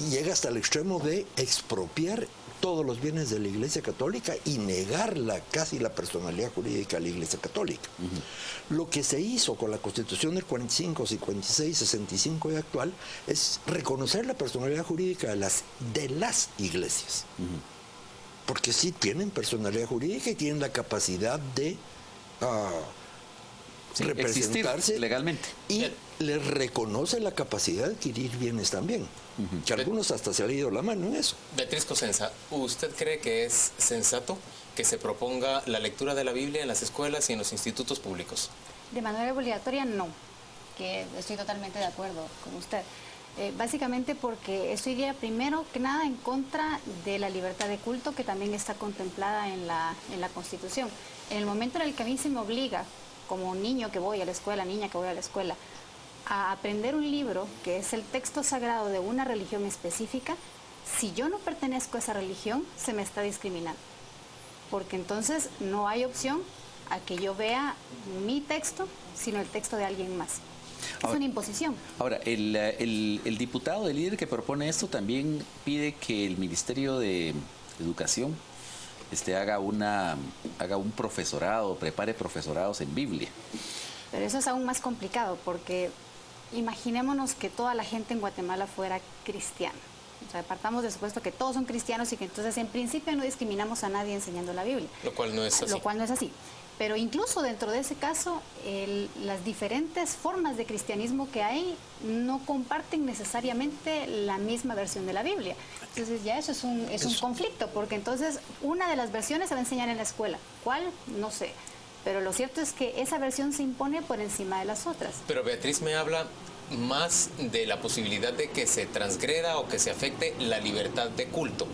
llega hasta el extremo de expropiar todos los bienes de la Iglesia Católica y negarla casi la personalidad jurídica de la Iglesia Católica. Lo que se hizo con la Constitución del 45, 56, 65 y actual es reconocer la personalidad jurídica de las iglesias. Porque sí tienen personalidad jurídica y tienen la capacidad de representarse legalmente. Y les reconoce la capacidad de adquirir bienes también. Que algunos hasta se ha ido la mano en eso. Beatriz Cosenza, ¿usted cree que es sensato que se proponga la lectura de la Biblia en las escuelas y en los institutos públicos? De manera obligatoria, no, que estoy totalmente de acuerdo con usted. Básicamente porque estoy primero que nada en contra de la libertad de culto, que también está contemplada en la Constitución. En el momento en el que a mí se me obliga, como niño que voy a la escuela, niña que voy a la escuela, a aprender un libro que es el texto sagrado de una religión específica, si yo no pertenezco a esa religión, se me está discriminando. Porque entonces no hay opción a que yo vea mi texto, sino el texto de alguien más. Es una imposición. Ahora, el diputado, el líder que propone esto, también pide que el Ministerio de Educación haga un profesorado, prepare profesorados en Biblia. Pero eso es aún más complicado, porque imaginémonos que toda la gente en Guatemala fuera cristiana. O sea, partamos del supuesto que todos son cristianos y que entonces en principio no discriminamos a nadie enseñando la Biblia. Lo cual no es así. Lo cual no es así. Pero incluso dentro de ese caso, las diferentes formas de cristianismo que hay no comparten necesariamente la misma versión de la Biblia. Entonces ya eso es un conflicto, porque entonces una de las versiones se va a enseñar en la escuela. ¿Cuál? No sé. Pero lo cierto es que esa versión se impone por encima de las otras. Pero Beatriz me habla más de la posibilidad de que se transgreda o que se afecte la libertad de culto.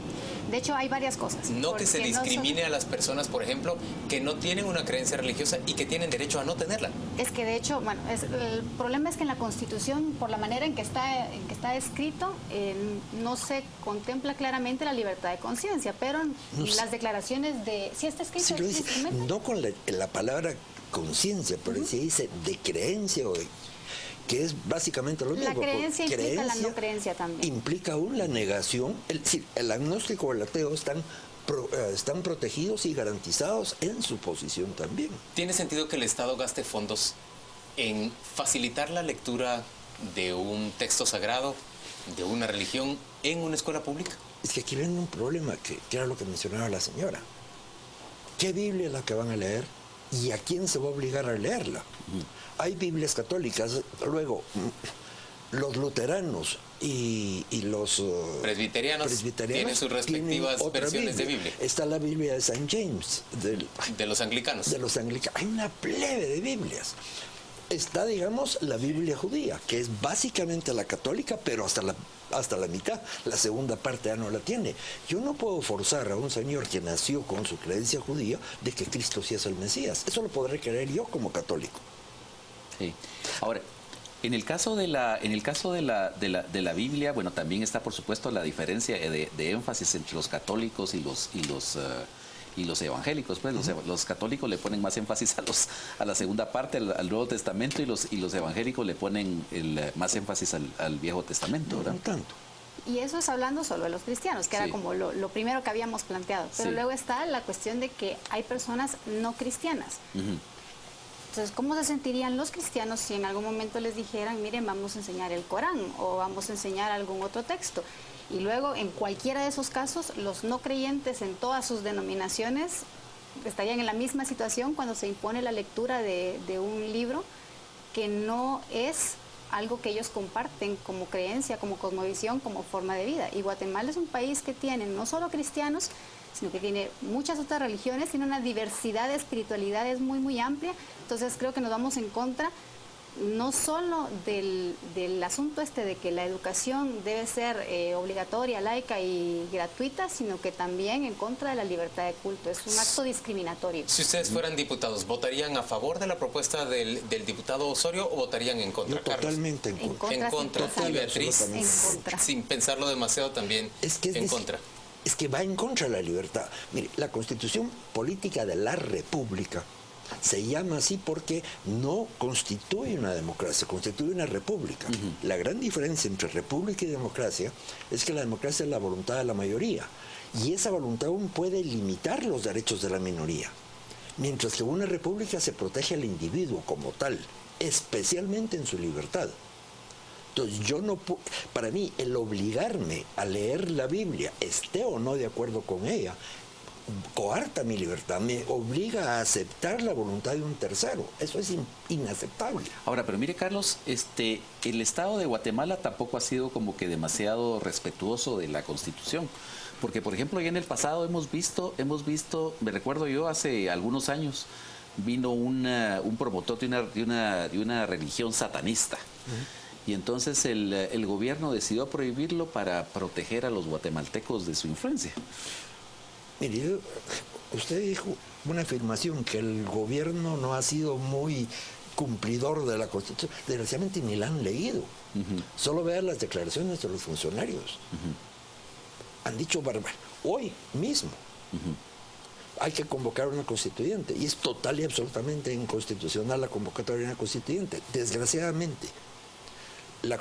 De hecho, hay varias cosas. No que se discrimine a las personas, por ejemplo, que no tienen una creencia religiosa y que tienen derecho a no tenerla. Es que de hecho, bueno, el problema es que en la Constitución, por la manera en que está escrito, no se contempla claramente la libertad de conciencia, pero las declaraciones de... ¿Sí está escrito? Sí, dice, no con la palabra conciencia, pero se dice de creencia o de... que es básicamente lo mismo. La creencia implica la no creencia también. Implica aún la negación, el agnóstico o el ateo están protegidos y garantizados en su posición también. ¿Tiene sentido que el Estado gaste fondos en facilitar la lectura de un texto sagrado, de una religión, en una escuela pública? Es que aquí viene un problema, que era lo que mencionaba la señora. ¿Qué Biblia es la que van a leer y a quién se va a obligar a leerla? Hay Biblias católicas, luego los luteranos y los presbiterianos tienen sus respectivas versiones de Biblia. Está la Biblia de St. James. De los anglicanos. De los anglicanos. Hay una plebe de Biblias. Está, digamos, la Biblia judía, que es básicamente la católica, pero hasta la mitad. La segunda parte ya no la tiene. Yo no puedo forzar a un señor que nació con su creencia judía de que Cristo sí es el Mesías. Eso lo podré creer yo como católico. Sí. Ahora, en el caso de la Biblia, bueno, también está, por supuesto, la diferencia de énfasis entre los católicos y los evangélicos. Pues los católicos le ponen más énfasis a la segunda parte, al Nuevo Testamento, y los evangélicos le ponen más énfasis al Viejo Testamento, ¿verdad? No tanto. Y eso es hablando solo de los cristianos, que sí, era como lo primero que habíamos planteado. Pero sí, luego está la cuestión de que hay personas no cristianas. Entonces, ¿cómo se sentirían los cristianos si en algún momento les dijeran, miren, vamos a enseñar el Corán o vamos a enseñar algún otro texto? Y luego, en cualquiera de esos casos, los no creyentes en todas sus denominaciones estarían en la misma situación cuando se impone la lectura de un libro que no es algo que ellos comparten como creencia, como cosmovisión, como forma de vida. Y Guatemala es un país que tiene no solo cristianos, sino que tiene muchas otras religiones, tiene una diversidad de espiritualidades muy, muy amplia. Entonces creo que nos vamos en contra no solo del asunto de que la educación debe ser obligatoria, laica y gratuita, sino que también en contra de la libertad de culto. Es un acto discriminatorio. Si ustedes fueran diputados, ¿votarían a favor de la propuesta del diputado Osorio o votarían en contra, Yo totalmente Carlos? en contra. En contra. Total, Y Beatriz, en contra. sin pensarlo demasiado, también en contra. Es que va en contra de la libertad. Mire, la Constitución Política de la República se llama así porque no constituye una democracia, constituye una república. La gran diferencia entre república y democracia es que la democracia es la voluntad de la mayoría y esa voluntad aún puede limitar los derechos de la minoría, mientras que una república se protege al individuo como tal, especialmente en su libertad. Entonces yo no puedo, para mí el obligarme a leer la Biblia, esté o no de acuerdo con ella, coarta mi libertad, me obliga a aceptar la voluntad de un tercero. Eso es inaceptable. Ahora, pero mire, Carlos, el Estado de Guatemala tampoco ha sido como que demasiado respetuoso de la Constitución. Porque, por ejemplo, ya en el pasado hemos visto, me recuerdo yo hace algunos años, vino un promotor de una religión satanista. Y entonces el gobierno decidió prohibirlo para proteger a los guatemaltecos de su influencia. Mire, usted dijo una afirmación que el gobierno no ha sido muy cumplidor de la Constitución. Desgraciadamente ni la han leído. Solo vean las declaraciones de los funcionarios. Han dicho hoy mismo. Hay que convocar una constituyente. Y es total y absolutamente inconstitucional la convocatoria de una constituyente. Desgraciadamente. La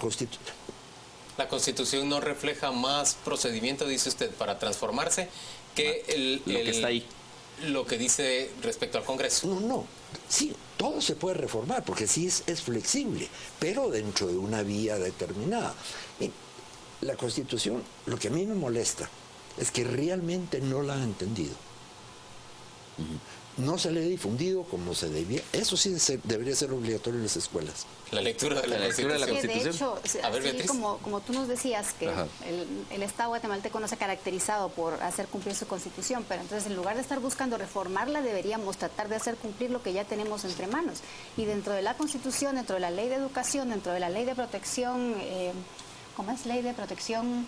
Constitución no refleja más procedimiento, dice usted, para transformarse que lo que está ahí. Lo que dice respecto al Congreso. No. Sí, todo se puede reformar porque sí es flexible, pero dentro de una vía determinada. La Constitución, lo que a mí me molesta es que realmente no la han entendido. No se le ha difundido como se debía. Eso sí debería ser obligatorio en las escuelas. La lectura de la Constitución. De hecho, a ver, así como tú nos decías que el Estado guatemalteco no se ha caracterizado por hacer cumplir su Constitución, pero entonces en lugar de estar buscando reformarla, deberíamos tratar de hacer cumplir lo que ya tenemos entre manos. Y dentro de la Constitución, dentro de la Ley de Educación, dentro de la Ley de Protección, ¿cómo es? Ley de Protección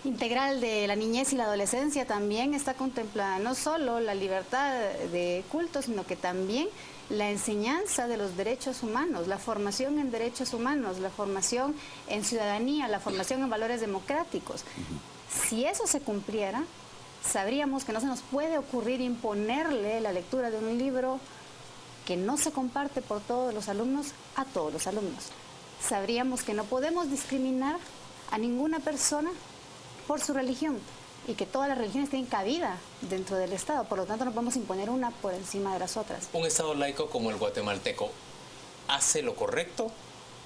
Integral de la Niñez y la Adolescencia, también está contemplada no solo la libertad de culto, sino que también la enseñanza de los derechos humanos, la formación en derechos humanos, la formación en ciudadanía, la formación en valores democráticos. Si eso se cumpliera, sabríamos que no se nos puede ocurrir imponerle la lectura de un libro que no se comparte por todos los alumnos a todos los alumnos. Sabríamos que no podemos discriminar a ninguna persona por su religión y que todas las religiones tienen cabida dentro del Estado, por lo tanto no podemos imponer una por encima de las otras. ¿Un Estado laico como el guatemalteco hace lo correcto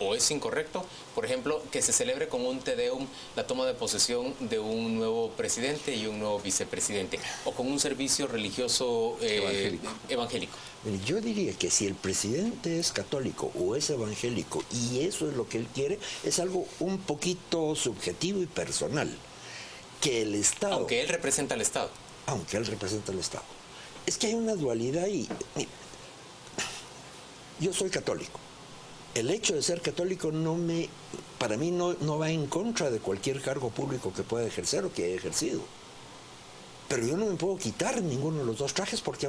o es incorrecto, por ejemplo, que se celebre con un Te Deum la toma de posesión de un nuevo presidente y un nuevo vicepresidente, o con un servicio religioso evangélico? Yo diría que si el presidente es católico o es evangélico y eso es lo que él quiere, es algo un poquito subjetivo y personal. Que el Estado... Aunque él representa al Estado. Aunque él representa al Estado. Es que hay una dualidad ahí. Yo soy católico. El hecho de ser católico para mí no va en contra de cualquier cargo público que pueda ejercer o que haya ejercido. Pero yo no me puedo quitar ninguno de los dos trajes porque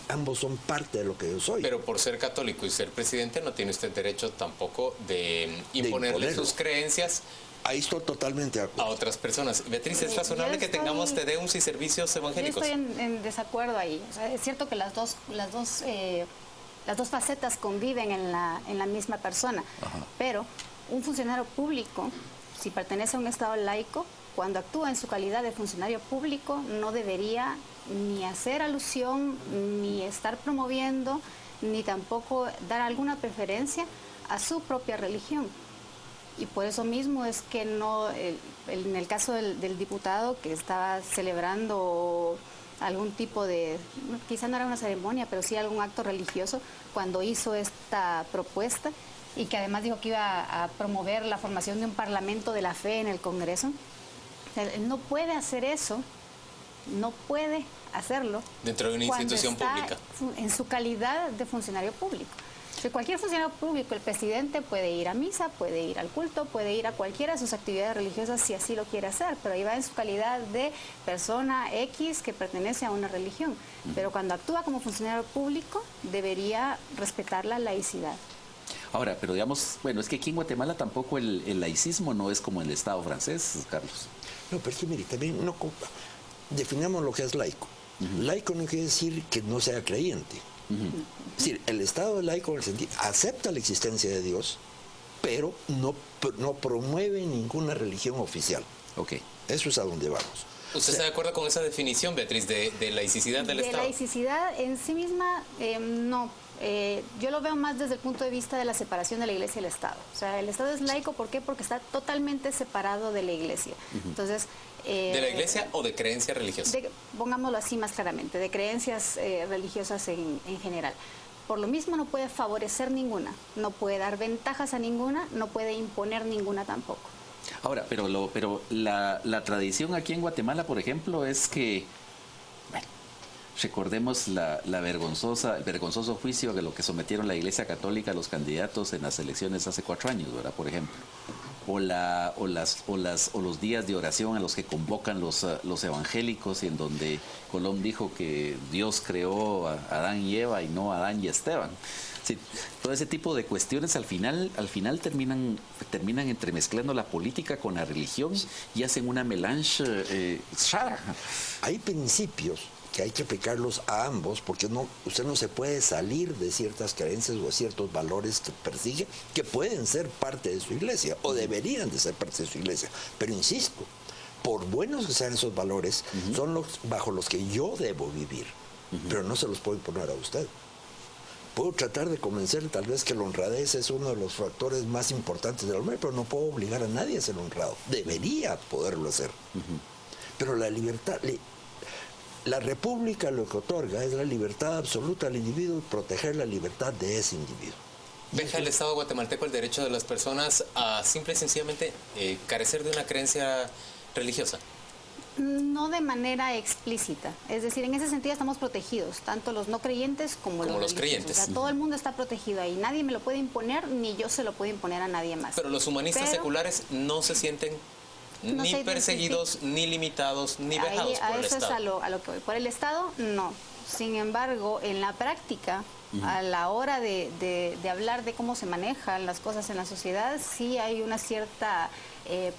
ambos son parte de lo que yo soy. Pero por ser católico y ser presidente no tiene usted derecho tampoco de imponerle sus creencias. Ahí estoy totalmente de acuerdo. A otras personas. Beatriz, ¿es razonable que tengamos Te Deums y servicios evangélicos? Yo estoy en desacuerdo ahí. O sea, es cierto que las dos facetas conviven en la misma persona. Ajá. Pero un funcionario público, si pertenece a un Estado laico, cuando actúa en su calidad de funcionario público, no debería ni hacer alusión, ni estar promoviendo, ni tampoco dar alguna preferencia a su propia religión. Y por eso mismo es que no, en el caso del diputado que estaba celebrando algún tipo de, quizá no era una ceremonia, pero sí algún acto religioso, cuando hizo esta propuesta, y que además dijo que iba a promover la formación de un parlamento de la fe en el Congreso. O sea, él no puede hacer eso, no puede hacerlo dentro de una institución pública, en su calidad de funcionario público. De cualquier funcionario público, el presidente puede ir a misa, puede ir al culto, puede ir a cualquiera de sus actividades religiosas si así lo quiere hacer, pero ahí va en su calidad de persona X que pertenece a una religión. Pero cuando actúa como funcionario público, debería respetar la laicidad. Ahora, pero digamos, bueno, es que aquí en Guatemala tampoco el laicismo no es como en el Estado francés, Carlos. No, pero es que mire, también definamos lo que es laico. Laico no quiere decir que no sea creyente. Es decir, el Estado laico en el sentido, acepta la existencia de Dios, pero no promueve ninguna religión oficial. Okay. Eso es a donde vamos. ¿Usted está de acuerdo con esa definición, Beatriz, de laicidad del Estado? De laicidad en sí misma, no. Yo lo veo más desde el punto de vista de la separación de la Iglesia y el Estado. O sea, el Estado es laico, ¿por qué? Porque está totalmente separado de la Iglesia. Entonces, ¿de la Iglesia o de creencia religiosa? Pongámoslo así más claramente, de creencias religiosas en general. Por lo mismo no puede favorecer ninguna, no puede dar ventajas a ninguna, no puede imponer ninguna tampoco. Ahora, pero la tradición aquí en Guatemala, por ejemplo, es que, bueno, recordemos el vergonzoso juicio de lo que sometieron la Iglesia Católica a los candidatos en las elecciones hace 4 años, ¿verdad? Por ejemplo. O los días de oración a los que convocan los evangélicos, y en donde Colón dijo que Dios creó a Adán y Eva y no a Adán y Esteban. Sí, todo ese tipo de cuestiones al final terminan entremezclando la política con la religión y hacen una melange rara. Hay principios que hay que aplicarlos a ambos, porque usted no se puede salir de ciertas creencias o de ciertos valores que persigue, que pueden ser parte de su iglesia, o deberían de ser parte de su iglesia. Pero insisto, por buenos que sean esos valores, son los bajo los que yo debo vivir, pero no se los puedo imponer a usted. Puedo tratar de convencer tal vez que la honradez es uno de los factores más importantes del hombre, pero no puedo obligar a nadie a ser honrado. Debería poderlo hacer. Pero la libertad... La República lo que otorga es la libertad absoluta al individuo y proteger la libertad de ese individuo. ¿Deja el Estado guatemalteco el derecho de las personas a simple y sencillamente carecer de una creencia religiosa? No de manera explícita. Es decir, en ese sentido estamos protegidos, tanto los no creyentes como los creyentes. O sea, todo el mundo está protegido ahí. Nadie me lo puede imponer, ni yo se lo puedo imponer a nadie más. Pero los humanistas seculares no se sienten ni perseguidos, ni limitados, ni vejados por el Estado. Eso es a lo que voy. Por el Estado, no. Sin embargo, en la práctica, a la hora de hablar de cómo se manejan las cosas en la sociedad, sí hay una cierta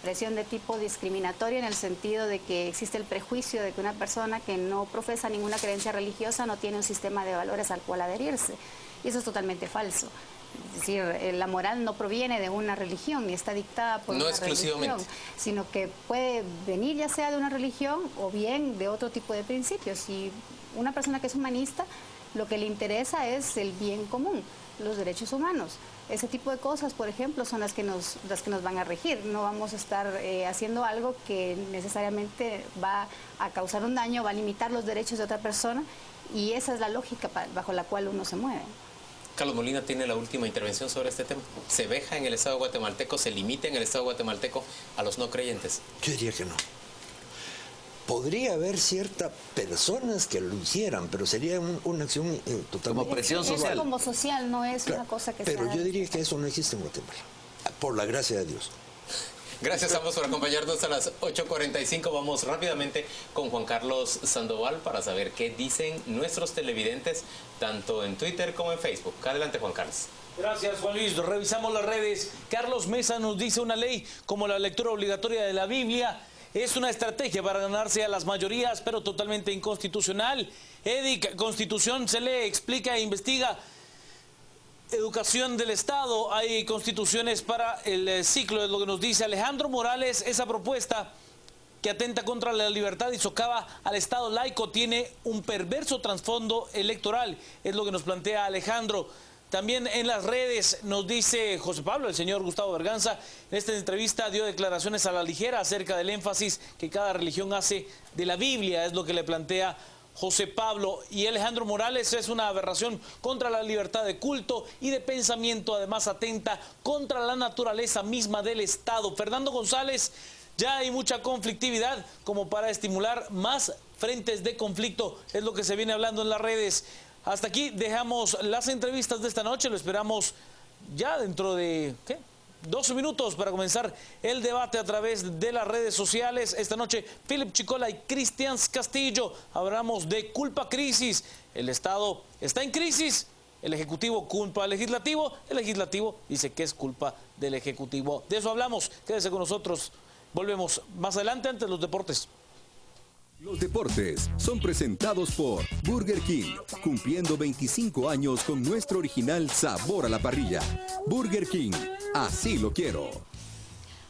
presión de tipo discriminatorio, en el sentido de que existe el prejuicio de que una persona que no profesa ninguna creencia religiosa no tiene un sistema de valores al cual adherirse. Y eso es totalmente falso. Es decir, la moral no proviene de una religión ni está dictada por una religión, sino que puede venir ya sea de una religión o bien de otro tipo de principios. Y una persona que es humanista Lo que le interesa es el bien común, los derechos humanos. Ese tipo de cosas, por ejemplo, son las que nos van a regir. No vamos a estar haciendo algo que necesariamente va a causar un daño, va a limitar los derechos de otra persona, y esa es la lógica bajo la cual uno se mueve. Carlos Molina tiene la última intervención sobre este tema. ¿Se veja en el Estado guatemalteco, se limita en el Estado guatemalteco a los no creyentes? Yo diría que no. Podría haber ciertas personas que lo hicieran, pero sería una acción totalmente... Como presión social. Es como social, no es una cosa que pero sea... yo diría que eso no existe en Guatemala, por la gracia de Dios. Gracias a ambos por acompañarnos a las 8:45. Vamos rápidamente con Juan Carlos Sandoval para saber qué dicen nuestros televidentes, tanto en Twitter como en Facebook. Adelante, Juan Carlos. Gracias, Juan Luis. Revisamos las redes. Carlos Mesa nos dice: una ley como la lectura obligatoria de la Biblia es una estrategia para ganarse a las mayorías, pero totalmente inconstitucional. Edic, Constitución se lee, explica e investiga. Educación del Estado, hay constituciones para el ciclo, es lo que nos dice Alejandro Morales. Esa propuesta que atenta contra la libertad y socava al Estado laico tiene un perverso trasfondo electoral, es lo que nos plantea Alejandro. También en las redes nos dice José Pablo, el señor Gustavo Berganza, en esta entrevista dio declaraciones a la ligera acerca del énfasis que cada religión hace de la Biblia, es lo que le plantea José Pablo. Y Alejandro Morales: es una aberración contra la libertad de culto y de pensamiento, además atenta contra la naturaleza misma del Estado. Fernando González: ya hay mucha conflictividad como para estimular más frentes de conflicto, es lo que se viene hablando en las redes. Hasta aquí dejamos las entrevistas de esta noche, lo esperamos ya dentro de 12 minutos para comenzar el debate a través de las redes sociales. Esta noche, Philip Chicola y Cristian Castillo hablamos de culpa crisis. El Estado está en crisis, el Ejecutivo culpa al Legislativo, el Legislativo dice que es culpa del Ejecutivo. De eso hablamos, quédese con nosotros, volvemos más adelante antes de los deportes. Los deportes son presentados por Burger King, cumpliendo 25 años con nuestro original sabor a la parrilla. Burger King, así lo quiero.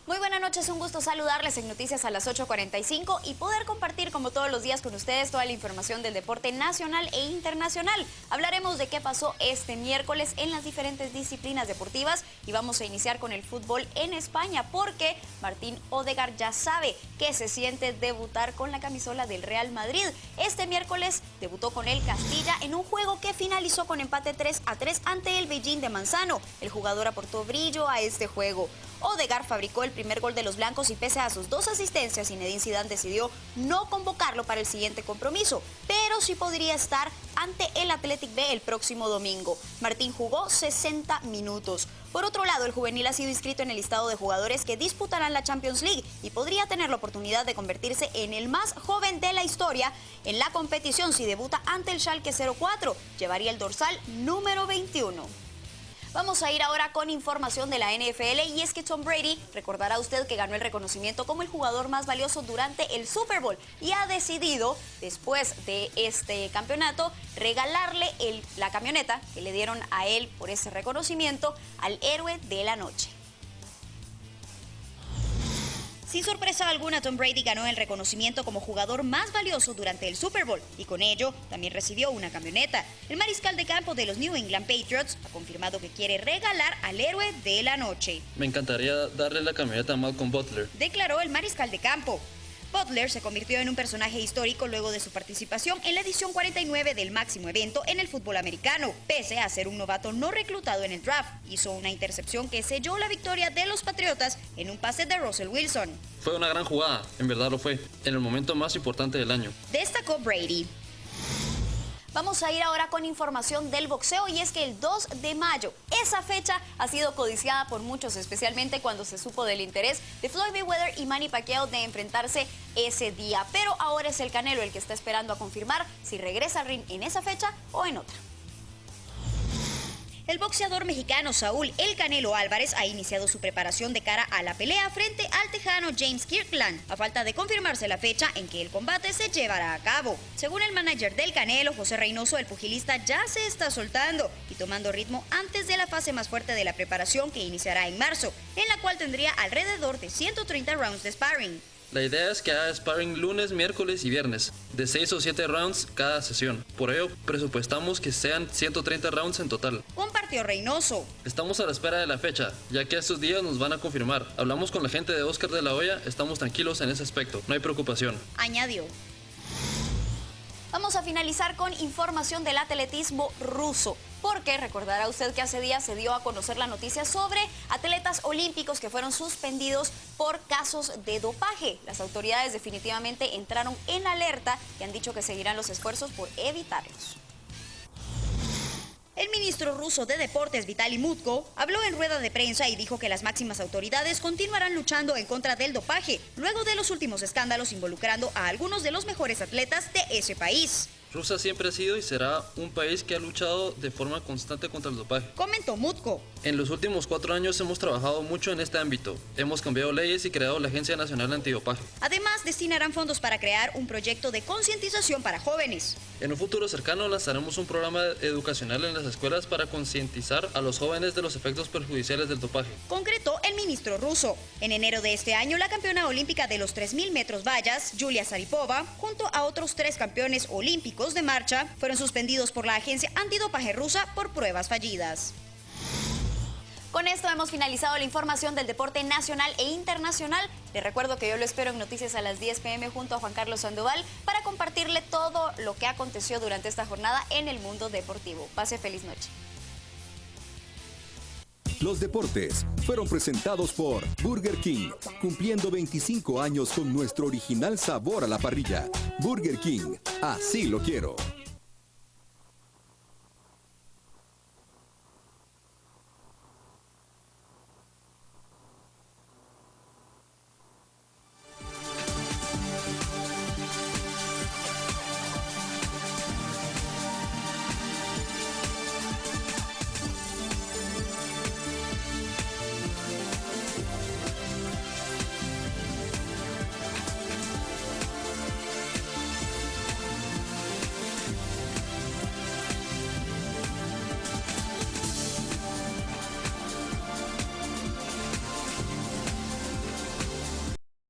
Muy buenas noches, un gusto saludarles en Noticias a las 8:45 y poder compartir como todos los días con ustedes toda la información del deporte nacional e internacional. Hablaremos de qué pasó este miércoles en las diferentes disciplinas deportivas y vamos a iniciar con el fútbol en España porque Martín Odegaard ya sabe que se siente debutar con la camisola del Real Madrid. Este miércoles debutó con el Castilla en un juego que finalizó con empate 3-3 ante el Beijing de Manzano. El jugador aportó brillo a este juego. Odegaard fabricó el primer gol de los blancos y pese a sus 2 asistencias, Zinedine Zidane decidió no convocarlo para el siguiente compromiso, pero sí podría estar ante el Athletic B el próximo domingo. Martín jugó 60 minutos. Por otro lado, el juvenil ha sido inscrito en el listado de jugadores que disputarán la Champions League y podría tener la oportunidad de convertirse en el más joven de la historia en la competición si debuta ante el Schalke 04. Llevaría el dorsal número 21. Vamos a ir ahora con información de la NFL y es que Tom Brady, recordará usted que ganó el reconocimiento como el jugador más valioso durante el Super Bowl y ha decidido, después de este campeonato, regalarle la camioneta que le dieron a él por ese reconocimiento al héroe de la noche. Sin sorpresa alguna, Tom Brady ganó el reconocimiento como jugador más valioso durante el Super Bowl y con ello también recibió una camioneta. El mariscal de campo de los New England Patriots ha confirmado que quiere regalar al héroe de la noche. Me encantaría darle la camioneta a Malcolm Butler, declaró el mariscal de campo. Butler se convirtió en un personaje histórico luego de su participación en la edición 49 del máximo evento en el fútbol americano. Pese a ser un novato no reclutado en el draft, hizo una intercepción que selló la victoria de los Patriotas en un pase de Russell Wilson. Fue una gran jugada, en verdad lo fue, en el momento más importante del año, destacó Brady. Vamos a ir ahora con información del boxeo y es que el 2 de mayo, esa fecha ha sido codiciada por muchos, especialmente cuando se supo del interés de Floyd Mayweather y Manny Pacquiao de enfrentarse ese día. Pero ahora es el Canelo el que está esperando a confirmar si regresa al ring en esa fecha o en otra. El boxeador mexicano Saúl El Canelo Álvarez ha iniciado su preparación de cara a la pelea frente al tejano James Kirkland, a falta de confirmarse la fecha en que el combate se llevará a cabo. Según el manager del Canelo, José Reynoso, el pugilista ya se está soltando y tomando ritmo antes de la fase más fuerte de la preparación que iniciará en marzo, en la cual tendría alrededor de 130 rounds de sparring. La idea es que haga sparring lunes, miércoles y viernes, de 6 o 7 rounds cada sesión. Por ello, presupuestamos que sean 130 rounds en total. Compartió Reynoso. Estamos a la espera de la fecha, ya que estos días nos van a confirmar. Hablamos con la gente de Oscar de la Hoya, estamos tranquilos en ese aspecto, no hay preocupación. Añadió. Vamos a finalizar con información del atletismo ruso, porque recordará usted que hace días se dio a conocer la noticia sobre atletas olímpicos que fueron suspendidos por casos de dopaje. Las autoridades definitivamente entraron en alerta y han dicho que seguirán los esfuerzos por evitarlos. El ministro ruso de Deportes, Vitaly Mutko, habló en rueda de prensa y dijo que las máximas autoridades continuarán luchando en contra del dopaje, luego de los últimos escándalos involucrando a algunos de los mejores atletas de ese país. Rusia siempre ha sido y será un país que ha luchado de forma constante contra el dopaje, comentó Mutko. En los últimos 4 años hemos trabajado mucho en este ámbito. Hemos cambiado leyes y creado la Agencia Nacional Antidopaje. Además, destinarán fondos para crear un proyecto de concientización para jóvenes. En un futuro cercano lanzaremos un programa educacional en las escuelas para concientizar a los jóvenes de los efectos perjudiciales del dopaje, concretó el ministro ruso. En enero de este año, la campeona olímpica de los 3.000 metros vallas, Yulia Saripova, junto a otros 3 campeones olímpicos de marcha, fueron suspendidos por la Agencia Antidopaje rusa por pruebas fallidas. Con esto hemos finalizado la información del deporte nacional e internacional. Les recuerdo que yo lo espero en Noticias a las 10 p.m. junto a Juan Carlos Sandoval para compartirle todo lo que aconteció durante esta jornada en el mundo deportivo. Pase feliz noche. Los deportes fueron presentados por Burger King, cumpliendo 25 años con nuestro original sabor a la parrilla. Burger King, así lo quiero.